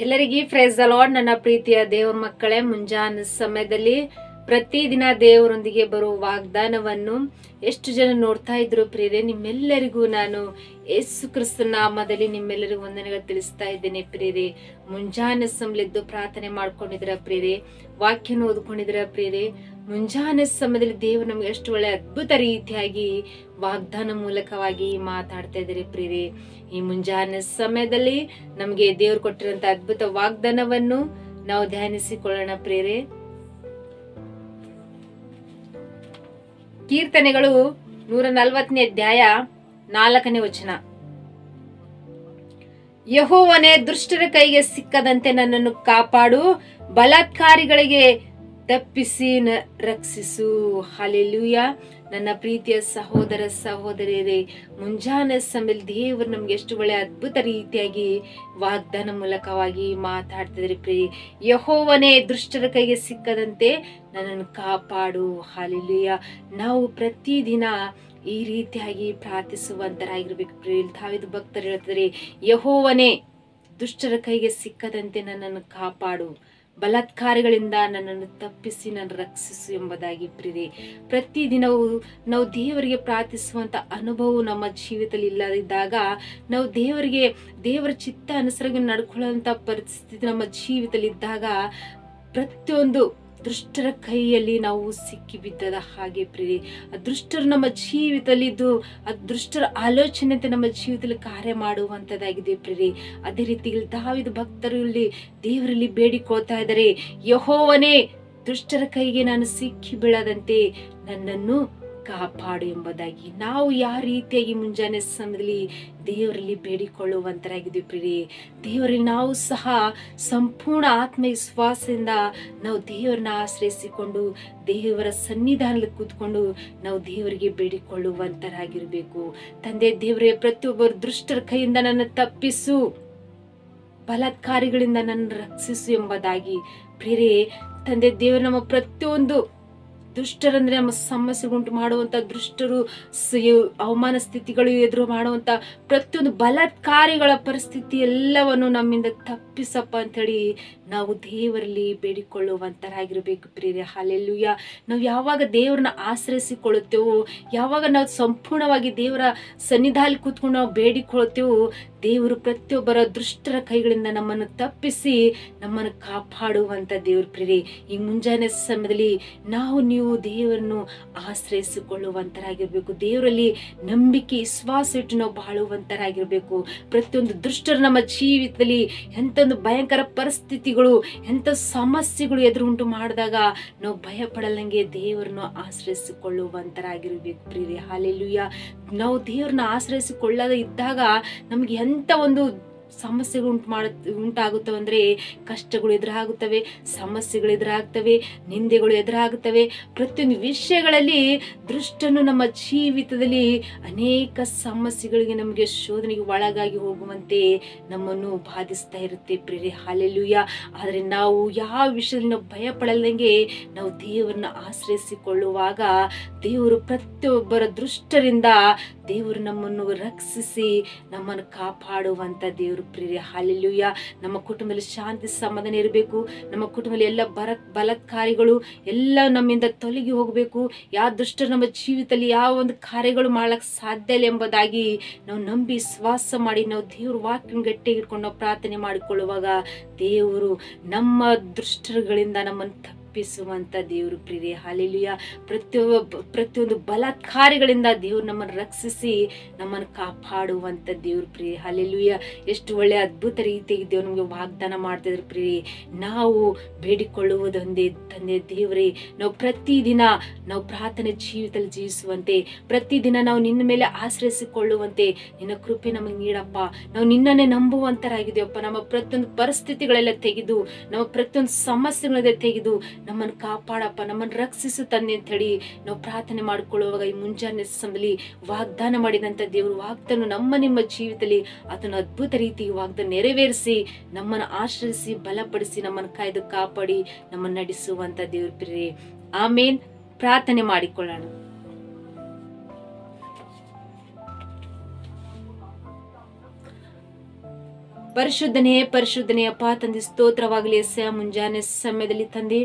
ಎಲ್ಲರಿಗೂ price the lord. ನನ್ನ ಪ್ರೀತಿಯ ದೇವರ ಮಕ್ಕಳೇ, ಮುಂಜಾನೆ ಸಮಯದಲ್ಲಿ ಪ್ರತಿದಿನ ದೇವರೊಂದಿಗೆ ಬರುವ ವಾಗ್ದಾನವನ್ನು ಎಷ್ಟು ಜನ ನೋಡ್ತಾ ಇದ್ರು ಪ್ರಿಯರೇ? ನಿಮ್ಮೆಲ್ಲರಿಗೂ ನಾನು ಯೇಸು ಕ್ರಿಸ್ತನ ನಾಮದಲ್ಲಿ ನಿಮ್ಮೆಲ್ಲರಿಗೂ ವಂದನೆಗಳು ತಿಳಿಸ್ತಾ ಇದ್ದೇನೆ ಪ್ರಿಯರೇ. ಮುಂಜಾನೆ ಸಮಯದ್ದು ಪ್ರಾರ್ಥನೆ ಮಾಡ್ಕೊಂಡಿದ್ರ ಪ್ರಿಯರೇ, ವಾಕ್ಯನ ಓದ್ಕೊಂಡಿದ್ರ ಪ್ರಿಯರೇ. ಮುಂಜಾನೆ ಸಮಯದಲ್ಲಿ ದೇವರು ನಮ್ಗೆ ಎಷ್ಟು ಒಳ್ಳೆ ಅದ್ಭುತ ರೀತಿಯಾಗಿ ವಾಗ್ದಾನ ಮೂಲಕವಾಗಿ ಮಾತಾಡ್ತಾ ಇದ್ದಾರೆ ಪ್ರಿಯರೇ. ಈ ಮುಂಜಾನೆ ಸಮಯದಲ್ಲಿ ನಮ್ಗೆ ದೇವ್ರು ಕೊಟ್ಟಿರುವಂತ ಅದ್ಭುತ ವಾಗ್ದಾನವನ್ನು ನಾವು ಧ್ಯಾನಿಸಿಕೊಳ್ಳೋಣ ಪ್ರಿಯರೇ. ಕೀರ್ತನೆಗಳು 140ನೇ ಅಧ್ಯಾಯ 4ನೇ ವಚನ. ಯೆಹೋವನೇ, ದುಷ್ಟರ ಕೈಗೆ ಸಿಕ್ಕದಂತೆ ನನ್ನನ್ನು ಕಾಪಾಡು, ಬಲಾತ್ಕಾರಿಗಳಿಗೆ ತಪ್ಪಿಸಿ ರಕ್ಷಿಸು. ಹಲ್ಲೆಲೂಯಾ. ನನ್ನ ಪ್ರೀತಿಯ ಸಹೋದರ ಸಹೋದರಿಯರೇ, ಮುಂಜಾನೆ ಸಮಯದಲ್ಲಿ ದೇವರು ನಮ್ಗೆ ಎಷ್ಟು ಒಳ್ಳೆ ಅದ್ಭುತ ರೀತಿಯಾಗಿ ವಾಗ್ದಾನ ಮೂಲಕವಾಗಿ ಮಾತಾಡ್ತಿದ್ರಿ ಪ್ರಿಯ. ಯೆಹೋವನೇ, ದುಷ್ಟರ ಕೈಗೆ ಸಿಕ್ಕದಂತೆ ನನ್ನನ್ನು ಕಾಪಾಡು. ಹಲ್ಲೆಲೂಯಾ. ನಾವು ಪ್ರತಿದಿನ ಈ ರೀತಿಯಾಗಿ ಪ್ರಾರ್ಥಿಸುವಂತರಾಗಿರ್ಬೇಕು ಪ್ರಿಯ. ದಾವೀದ ಭಕ್ತರು ಹೇಳ್ತಾರೆ, ಯೆಹೋವನೇ, ದುಷ್ಟರ ಕೈಗೆ ಸಿಕ್ಕದಂತೆ ನನ್ನನ್ನು ಕಾಪಾಡು, ಬಲಾತ್ಕಾರಿಗಳಿಂದ ನನ್ನನ್ನು ತಪ್ಪಿಸಿ ನನ್ನ ರಕ್ಷಿಸು ಎಂಬುದಾಗಿ ಪ್ರಿಯರೇ. ಪ್ರತಿದಿನವೂ ನಾವು ದೇವರಿಗೆ ಪ್ರಾರ್ಥಿಸುವಂತ ಅನುಭವ ನಮ್ಮ ಜೀವಿತದಲ್ಲಿ ಇಲ್ಲದಿದ್ದಾಗ, ನಾವು ದೇವರ ಚಿತ್ತ ಅನುಸರಿಸಿ ನಡ್ಕೊಳ್ಳುವಂತ ಪರಿಸ್ಥಿತಿ ನಮ್ಮ ಜೀವಿತದಲ್ಲಿ ಇದ್ದಾಗ, ಪ್ರತಿಯೊಂದು ದುಷ್ಟರ ಕೈಯಲ್ಲಿ ನಾವು ಸಿಕ್ಕಿ ಬಿದ್ದದ ಹಾಗೆ ಪ್ರಿಯರೇ. ಆ ದುಷ್ಟರು ನಮ್ಮ ಜೀವಿತದಲ್ಲಿ ಇದ್ದು, ಆ ದುಷ್ಟರ ಆಲೋಚನೆ ನಮ್ಮ ಜೀವಿತದಲ್ಲಿ ಕಾರ್ಯ ಮಾಡುವಂತದ್ದಾಗಿದೆ ಪ್ರಿಯರೇ. ಅದೇ ರೀತಿ ದಾವೀದ ಭಕ್ತರು ಇಲ್ಲಿ ದೇವರಲ್ಲಿ ಬೇಡಿಕೊಳ್ತಾ ಇದ್ದಾರೆ, ಯೆಹೋವನೇ, ದುಷ್ಟರ ಕೈಗೆ ನಾನು ಸಿಕ್ಕಿ ಬೀಳದಂತೆ ನನ್ನನ್ನು ಕಾಪಾಡು ಎಂಬುದಾಗಿ. ನಾವು ಯಾವ ರೀತಿಯಾಗಿ ಮುಂಜಾನೆ ಸಮಯದಲ್ಲಿ ದೇವರಲ್ಲಿ ಬೇಡಿಕೊಳ್ಳುವಂತರಾಗಿದ್ದೀವಿ ಪ್ರಿಯರೇ. ದೇವರಲ್ಲಿ ನಾವು ಸಹ ಸಂಪೂರ್ಣ ಆತ್ಮವಿಶ್ವಾಸದಿಂದ ನಾವು ದೇವರನ್ನ ಆಶ್ರಯಿಸಿಕೊಂಡು ದೇವರ ಸನ್ನಿಧಾನದಲ್ಲಿ ಕೂತ್ಕೊಂಡು ನಾವು ದೇವರಿಗೆ ಬೇಡಿಕೊಳ್ಳುವಂತರಾಗಿರ್ಬೇಕು. ತಂದೆ ದೇವರೇ, ಪ್ರತಿಯೊಬ್ಬರು ದುಷ್ಟರ ಕೈಯಿಂದ ನನ್ನ ತಪ್ಪಿಸು, ಬಲಾತ್ಕಾರಿಗಳಿಂದ ನನ್ನ ರಕ್ಷಿಸು ಎಂಬುದಾಗಿ ಪ್ರಿಯರೇ. ತಂದೆ ದೇವರು, ನಮ್ಮ ಪ್ರತಿಯೊಂದು ದುಷ್ಟರಂದ್ರೆ ನಮ್ಮ ಸಮಸ್ಯೆಗುಂಟು ಮಾಡುವಂತ ದುಷ್ಟರು, ಅವಮಾನ ಸ್ಥಿತಿಗಳು ಎದುರು ಮಾಡುವಂತ ಪ್ರತಿಯೊಂದು ಬಲಾತ್ಕಾರಿಗಳ ಪರಿಸ್ಥಿತಿ ಎಲ್ಲವನ್ನು ನಮ್ಮಿಂದ ತಪ್ಪಿಸಪ್ಪ ಅಂತ ಹೇಳಿ ನಾವು ದೇವರಲ್ಲಿ ಬೇಡಿಕೊಳ್ಳುವಂತರಾಗಿರ್ಬೇಕು ಪ್ರಿಯರೇ. ಹಲ್ಲೆಲೂಯಾ. ನಾವು ಯಾವಾಗ ದೇವರನ್ನ ಆಶ್ರಯಿಸಿಕೊಳ್ಳುತ್ತೇವೋ, ಯಾವಾಗ ನಾವು ಸಂಪೂರ್ಣವಾಗಿ ದೇವರ ಸನ್ನಿಧಾನದಲ್ಲಿ ಕೂತ್ಕೊಂಡು ನಾವು ಬೇಡಿಕೊಳ್ಳುತ್ತೇವೋ, ದೇವರು ಪ್ರತಿಯೊಬ್ಬರ ದುಷ್ಟರ ಕೈಗಳಿಂದ ನಮ್ಮನ್ನು ತಪ್ಪಿಸಿ ನಮ್ಮನ್ನು ಕಾಪಾಡುವಂತ ದೇವ್ರ ಪ್ರಿಯರೇ. ಈ ಮುಂಜಾನೆ ಸಮಯದಲ್ಲಿ ನೀವು ದೇವರನ್ನು ಆಶ್ರಯಿಸಿಕೊಳ್ಳುವಂತರಾಗಿರ್ಬೇಕು. ದೇವರಲ್ಲಿ ನಂಬಿಕೆ ವಿಶ್ವಾಸ ಇಟ್ಟು ನಾವು ಬಾಳುವಂತರಾಗಿರ್ಬೇಕು. ಪ್ರತಿಯೊಂದು ದುಷ್ಟರು ನಮ್ಮ ಜೀವಿತದಲ್ಲಿ ಎಂತೊಂದು ಭಯಂಕರ ಪರಿಸ್ಥಿತಿಗಳು, ಎಂತ ಸಮಸ್ಯೆಗಳು ಎದುರುಂಟು ಮಾಡಿದಾಗ ನಾವು ಭಯ ಪಡಲಂಗೆ ದೇವರನ್ನು ಆಶ್ರಯಿಸಿಕೊಳ್ಳುವಂತರಾಗಿರ್ಬೇಕು ಪ್ರಿಯರೇ. ಹಲ್ಲೆಲೂಯಾ. ನಾವು ದೇವರನ್ನ ಆಶ್ರಯಿಸಿಕೊಳ್ಳದೆ ಇದ್ದಾಗ ನಮ್ಗೆ ಎಂತ ಒಂದು ಸಮಸ್ಯೆಗಳು ಉಂಟಾಗುತ್ತವೆ ಅಂದ್ರೆ, ಕಷ್ಟಗಳು ಎದುರಾಗುತ್ತವೆ, ಸಮಸ್ಯೆಗಳು ಎದುರಾಗ್ತವೆ, ನಿಂದೆಗಳು ಎದುರಾಗುತ್ತವೆ. ಪ್ರತಿಯೊಂದು ವಿಷಯಗಳಲ್ಲಿ ದುಷ್ಟನು ನಮ್ಮ ಜೀವಿತದಲ್ಲಿ ಅನೇಕ ಸಮಸ್ಯೆಗಳಿಗೆ, ನಮಗೆ ಶೋಧನೆಗೆ ಒಳಗಾಗಿ ಹೋಗುವಂತೆ ನಮ್ಮನ್ನು ಬಾಧಿಸ್ತಾ ಇರುತ್ತೆ ಪ್ರಿಯರೇ. ಹಲ್ಲೆಲೂಯಾ. ಆದರೆ ನಾವು ಯಾವ ವಿಷಯದಲ್ಲಿ ನಾವು ಭಯ ಪಡಲಂಗೆ ನಾವು ದೇವರನ್ನ ಆಶ್ರಯಿಸಿಕೊಳ್ಳುವಾಗ ದೇವರು ಪ್ರತಿಯೊಬ್ಬರ ದುಷ್ಟರಿಂದ ದೇವರು ನಮ್ಮನ್ನು ರಕ್ಷಿಸಿ ನಮ್ಮನ್ನು ಕಾಪಾಡುವಂತ ದೇವರು ಪ್ರಿಯರೇ. ಹಲ್ಲೆಲೂಯಾ. ನಮ್ಮ ಕುಟುಂಬದಲ್ಲಿ ಶಾಂತಿ ಸಮಾಧಾನ ಇರಬೇಕು. ನಮ್ಮ ಕುಟುಂಬದಲ್ಲಿ ಎಲ್ಲ ಬಲಾತ್ಕಾರಿಗಳು ಎಲ್ಲ ನಮ್ಮಿಂದ ತೊಲಗಿ ಹೋಗಬೇಕು. ಯಾವ ದುಷ್ಟರು ನಮ್ಮ ಜೀವಿತದಲ್ಲಿ ಯಾವ ಒಂದು ಕಾರ್ಯಗಳು ಮಾಡ್ಲಿಕ್ಕೆ ಸಾಧ್ಯ ಇಲ್ಲ ಎಂಬುದಾಗಿ ನಾವು ನಂಬಿ ವಿಶ್ವಾಸ ಮಾಡಿ ನಾವು ದೇವ್ರ ವಾಕ್ಯನ ಗಟ್ಟಿಯಾಗಿ ಇಟ್ಕೊಂಡು ನಾವು ಪ್ರಾರ್ಥನೆ ಮಾಡಿಕೊಳ್ಳುವಾಗ ದೇವರು ನಮ್ಮ ದುಷ್ಟರುಗಳಿಂದ ನಮ್ಮನ್ನು ತಪ್ಪಿಸುವಂತ ದೇವರು ಪ್ರಿಯರೇ. ಹಲ್ಲೆಲೂಯಾ. ಪ್ರತಿಯೊಂದು ಬಲಾತ್ಕಾರಿಗಳಿಂದ ದೇವರು ನಮ್ಮನ್ನು ರಕ್ಷಿಸಿ ನಮ್ಮನ್ನು ಕಾಪಾಡುವಂತ ದೇವ್ರ ಪ್ರಿಯರೇ. ಹಲ್ಲೆಲೂಯಾ. ಎಷ್ಟು ಒಳ್ಳೆ ಅದ್ಭುತ ರೀತಿಯಾಗಿ ದೇವ್ರು ನಮಗೆ ವಾಗ್ದಾನ ಮಾಡ್ತಿದ್ರು ಪ್ರಿಯರೇ. ನಾವು ಬೇಡಿಕೊಳ್ಳುವುದೊಂದೇ, ತಂದೆ ದೇವರೇ, ನಾವು ಪ್ರತಿದಿನ ನಾವು ಪ್ರಾರ್ಥನೆ ಜೀವಿತದಲ್ಲಿ ಜೀವಿಸುವಂತೆ, ಪ್ರತಿದಿನ ನಾವು ನಿನ್ನ ಮೇಲೆ ಆಶ್ರಯಿಸಿಕೊಳ್ಳುವಂತೆ ನಿನ್ನ ಕೃಪೆ ನಮಗೆ ನೀಡಪ್ಪ. ನಾವು ನಿನ್ನನ್ನೇ ನಂಬುವಂತರಾಗಿದ್ದೇವಪ್ಪ. ನಮ್ಮ ಪ್ರತಿಯೊಂದು ಪರಿಸ್ಥಿತಿಗಳೆಲ್ಲ ತೆಗೆದು, ನಮ್ಮ ಪ್ರತಿಯೊಂದು ಸಮಸ್ಯೆಗಳೆಲ್ಲ ತೆಗೆದು ನಮ್ಮನ್ನು ಕಾಪಾಡಪ್ಪ, ನಮ್ಮನ್ನು ರಕ್ಷಿಸು ತಂದೆ ಅಂತ ಹೇಳಿ ನಾವು ಪ್ರಾರ್ಥನೆ ಮಾಡಿಕೊಳ್ಳುವಾಗ ಈ ಮುಂಜಾನೆ ಸಮಯದಲ್ಲಿ ವಾಗ್ದಾನ ಮಾಡಿದಂತ ದೇವರು ವಾಗ್ದಾನ ನಿಮ್ಮ ಜೀವಿತದಲ್ಲಿ ಅದನ್ನು ಅದ್ಭುತ ರೀತಿ ವಾಗ್ದಾನ ನೆರವೇರಿಸಿ ನಮ್ಮನ್ನು ಆಶ್ರಯಿಸಿ ಬಲಪಡಿಸಿ ನಮ್ಮನ್ನು ಕಾಯ್ದು ಕಾಪಾಡಿ ನಮ್ಮನ್ನು ನಡೆಸುವಂತ ದೇವ್ರ ಪ್ರಿಯರೇ. ಆಮೇನ್. ಪ್ರಾರ್ಥನೆ ಮಾಡಿಕೊಳ್ಳೋಣ. ಪರಿಶುದ್ಧನೇ ಪರಿಶುದ್ಧನೇ ಅಪ್ಪ ತಂದೆ, ಸ್ತೋತ್ರವಾಗಲಿ ಎಸ್ಸ. ಮುಂಜಾನೆ ಸಮಯದಲ್ಲಿ ತಂದೆ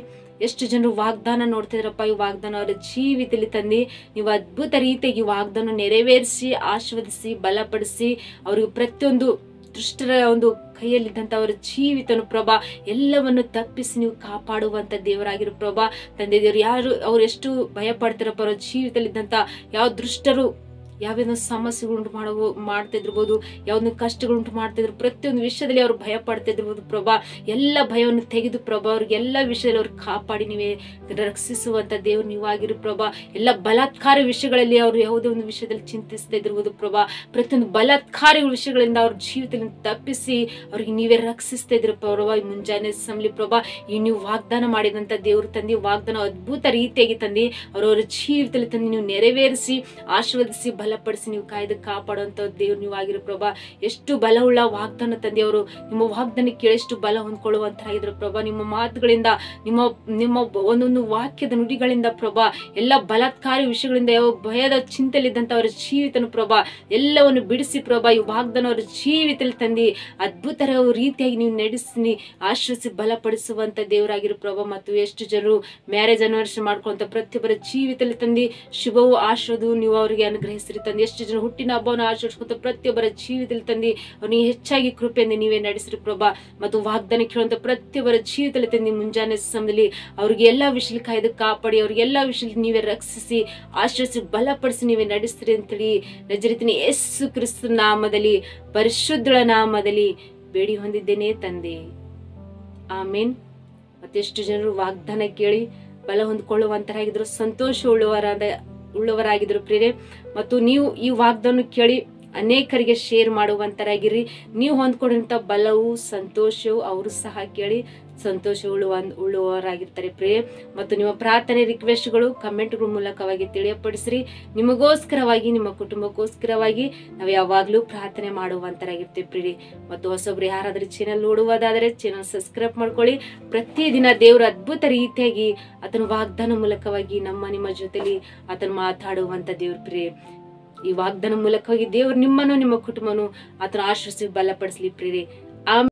ಎಷ್ಟು ಜನರು ವಾಗ್ದಾನ ನೋಡ್ತಿದ್ರಪ್ಪ, ಈ ವಾಗ್ದಾನ ಅವರ ಜೀವಿತದಲ್ಲಿ ತಂದೆ ನೀವು ಅದ್ಭುತ ರೀತಿಯಾಗಿ ವಾಗ್ದಾನ ನೆರವೇರಿಸಿ ಆಶೀರ್ವದಿಸಿ ಬಲಪಡಿಸಿ ಅವ್ರಿಗೆ ಪ್ರತಿಯೊಂದು ದುಷ್ಟರ ಒಂದು ಕೈಯಲ್ಲಿದ್ದಂಥ ಅವರ ಜೀವಿತನು ಪ್ರಭಾ ಎಲ್ಲವನ್ನು ತಪ್ಪಿಸಿ ನೀವು ಕಾಪಾಡುವಂತ ದೇವರಾಗಿರೋ ಪ್ರಭಾ ತಂದೆ ದೇವರು. ಯಾರು ಅವ್ರು ಎಷ್ಟು ಭಯ ಪಡ್ತಾರಪ್ಪ, ಅವರ ಜೀವಿತದಲ್ಲಿದ್ದಂಥ ಯಾವ ದುಷ್ಟರು ಯಾವ್ಯಾವ ಸಮಸ್ಯೆಗಳುಂಟು ಮಾಡ್ತಿದ್ರಬಹುದು, ಯಾವ್ದು ಕಷ್ಟಗಳುಂಟು ಮಾಡ್ತಿದ್ರು, ಪ್ರತಿಯೊಂದು ವಿಷಯದಲ್ಲಿ ಅವ್ರು ಭಯ ಪಡ್ತಿದ್ರಬಹುದು ಪ್ರಭಾ. ಎಲ್ಲ ಭಯವನ್ನು ತೆಗೆದು ಪ್ರಭಾ ಅವ್ರಿಗೆ ಎಲ್ಲ ವಿಷಯದಲ್ಲಿ ಅವ್ರು ಕಾಪಾಡಿ ನೀವೇ ರಕ್ಷಿಸುವಂತ ದೇವ್ರು ನೀವಾಗಿರು ಪ್ರಭಾ. ಎಲ್ಲ ಬಲಾತ್ಕಾರ ವಿಷಯಗಳಲ್ಲಿ ಅವ್ರು ಯಾವುದೇ ಒಂದು ವಿಷಯದಲ್ಲಿ ಚಿಂತಿಸದೇ ಇದಿರ್ಬೋದು ಪ್ರಭಾ. ಪ್ರತಿಯೊಂದು ಬಲಾತ್ಕಾರ ವಿಷಯಗಳಿಂದ ಅವ್ರ ಜೀವಿತದಿಂದ ತಪ್ಪಿಸಿ ಅವ್ರಿಗೆ ನೀವೇ ರಕ್ಷಿಸ್ತಾ ಇದ್ರು ಪ್ರಭಾ. ಈ ಮುಂಜಾನೆ ಸಮಲಿ ಪ್ರಭಾ, ಈ ನೀವು ವಾಗ್ದಾನ ಮಾಡಿದಂತ ದೇವ್ರು ತಂದೆ ವಾಗ್ದಾನ ಅದ್ಭುತ ರೀತಿಯಾಗಿ ತಂದೆ ಅವ್ರವ್ರ ಜೀವಿತದಲ್ಲಿ ತಂದೆ ನೀವು ನೆರವೇರಿಸಿ ಆಶೀರ್ವದಿಸಿ ಬಲಪಡಿಸಿ ನೀವು ಕಾಯ್ದು ಕಾಪಾಡುವಂತ ದೇವ್ರು ನೀವು ಆಗಿರೋ ಪ್ರಭಾ. ಎಷ್ಟು ಬಲವುಳ್ಳ ವಾಗ್ದಾನ ತಂದೆ ಅವರು ನಿಮ್ಮ ವಾಗ್ದಾನ ಕೇಳಿಷ್ಟು ಬಲ ಹೊಂದ್ಕೊಳ್ಳುವಂತರಾಗಿದ್ರು ಪ್ರಭಾ. ನಿಮ್ಮ ಮಾತುಗಳಿಂದ ನಿಮ್ಮ ನಿಮ್ಮ ಒಂದೊಂದು ವಾಕ್ಯದ ನುಡಿಗಳಿಂದ ಪ್ರಭಾ ಎಲ್ಲ ಬಲಾತ್ಕಾರಿ ವಿಷಯಗಳಿಂದ ಯಾವ ಭಯದ ಚಿಂತೆಯಲ್ಲಿದ್ದಂತ ಅವರ ಜೀವಿತನು ಪ್ರಭಾ ಎಲ್ಲವನ್ನು ಬಿಡಿಸಿ ಪ್ರಭಾ ಈ ವಾಗ್ದಾನ ಅವರ ಜೀವಿತದಲ್ಲಿ ತಂದಿ ಅದ್ಭುತ ರೀತಿಯಾಗಿ ನೀವು ನಡೆಸಿ ಆಶ್ರಯಿಸಿ ಬಲಪಡಿಸುವಂತ ದೇವರಾಗಿರೋ ಪ್ರಭಾ. ಮತ್ತು ಎಷ್ಟು ಜನರು ಮ್ಯಾರೇಜ್ ಅನಿವರ್ಸರಿ ಮಾಡ್ಕೊಂತ ಪ್ರತಿಯೊಬ್ಬರ ಜೀವಿತದಲ್ಲಿ ತಂದಿ ಶುಭವು ಆಶ್ರದು ನೀವು ಅವರಿಗೆ ಅನುಗ್ರಹಿಸಿರಿ ತಂದೆ. ಎಷ್ಟು ಜನ ಹುಟ್ಟಿನ ಹಬ್ಬವನ್ನು ಆಚರಿಸ್ಕೊಂತ ಪ್ರತಿಯೊಬ್ಬರ ಜೀವಿತದಲ್ಲಿ ತಂದಿ ಅವ್ರಿಗೆ ಹೆಚ್ಚಾಗಿ ಕೃಪೆಯಿಂದ ನೀವೇ ನಡೆಸಿರಿ ಪ್ರಭಾ. ಮತ್ತು ವಾಗ್ದಾನ ಕೇಳುವಂತ ಪ್ರತಿಯೊಬ್ಬರ ಜೀವಿತದಲ್ಲಿ ತಂದಿ ಮುಂಜಾನೆ ಸಮಯದಲ್ಲಿ ಅವ್ರಿಗೆ ಎಲ್ಲಾ ವಿಷಯದಲ್ಲಿ ಕಾಯ್ದು ಕಾಪಾಡಿ ಅವ್ರಿಗೆ ಎಲ್ಲಾ ವಿಷಯದಲ್ಲಿ ನೀವೇ ರಕ್ಷಿಸಿ ಆಶ್ರಯಿಸಿ ಬಲಪಡಿಸಿ ನೀವೇ ನಡೆಸಿರಿ ಅಂತೇಳಿ ನಜರೇತಿನ ಯೇಸು ಕ್ರಿಸ್ತ ನಾಮದಲ್ಲಿ ಪರಿಶುದ್ಧಳ ನಾಮದಲ್ಲಿ ಬೇಡಿ ಹೊಂದಿದ್ದೇನೆ ತಂದೆ, ಆಮೇನ್. ಮತ್ತೆಷ್ಟು ಜನರು ವಾಗ್ದಾನ ಕೇಳಿ ಬಲ ಹೊಂದ್ಕೊಳ್ಳುವಂತರಾಗಿದ್ರು, ಸಂತೋಷ ಉಳ್ಳವರಾಗಿದ್ರು ಪ್ರೇರೆ. ಮತ್ತು ನೀವು ಈ ವಾಗ್ದಾನ ಕೇಳಿ ಅನೇಕರಿಗೆ ಶೇರ್ ಮಾಡುವಂತರಾಗಿರಿ. ನೀವು ಹೊಂದ್ಕೊಂಡಂತ ಬಲವು ಸಂತೋಷವು ಅವರು ಸಹ ಕೇಳಿ ಸಂತೋಷ ಉಳ್ಳುವವರಾಗಿರ್ತಾರೆ ಪ್ರೇ. ಮತ್ತು ನಿಮ್ಮ ಪ್ರಾರ್ಥನೆ ರಿಕ್ವೆಸ್ಟ್ಗಳು ಕಮೆಂಟ್ಗಳ ಮೂಲಕವಾಗಿ ತಿಳಿಯಪಡಿಸ್ರಿ. ನಿಮಗೋಸ್ಕರವಾಗಿ ನಿಮ್ಮ ಕುಟುಂಬಕ್ಕೋಸ್ಕರವಾಗಿ ನಾವು ಯಾವಾಗ್ಲೂ ಪ್ರಾರ್ಥನೆ ಮಾಡುವಂತರಾಗಿರ್ತೀವಿ ಪ್ರೀ. ಮತ್ತು ಹೊಸೊಬ್ರು ಯಾರಾದ್ರೂ ಚಾನಲ್ ನೋಡುವುದಾದರೆ ಚಾನಲ್ ಸಬ್ಸ್ಕ್ರೈಬ್ ಮಾಡ್ಕೊಳ್ಳಿ. ಪ್ರತಿದಿನ ದೇವರು ಅದ್ಭುತ ರೀತಿಯಾಗಿ ಆತನ ವಾಗ್ದಾನ ಮೂಲಕವಾಗಿ ನಿಮ್ಮ ಜೊತೆಲಿ ಆತನ ಮಾತಾಡುವಂತ ದೇವ್ರ ಪ್ರೇ. ಈ ವಾಗ್ದಾನ ಮೂಲಕವಾಗಿ ದೇವರು ನಿಮ್ಮನ್ನು ನಿಮ್ಮ ಕುಟುಂಬನು ಆತನ ಆಶ್ರಯಿಸಿ ಬಲಪಡಿಸ್ಲಿ ಪ್ರೀ.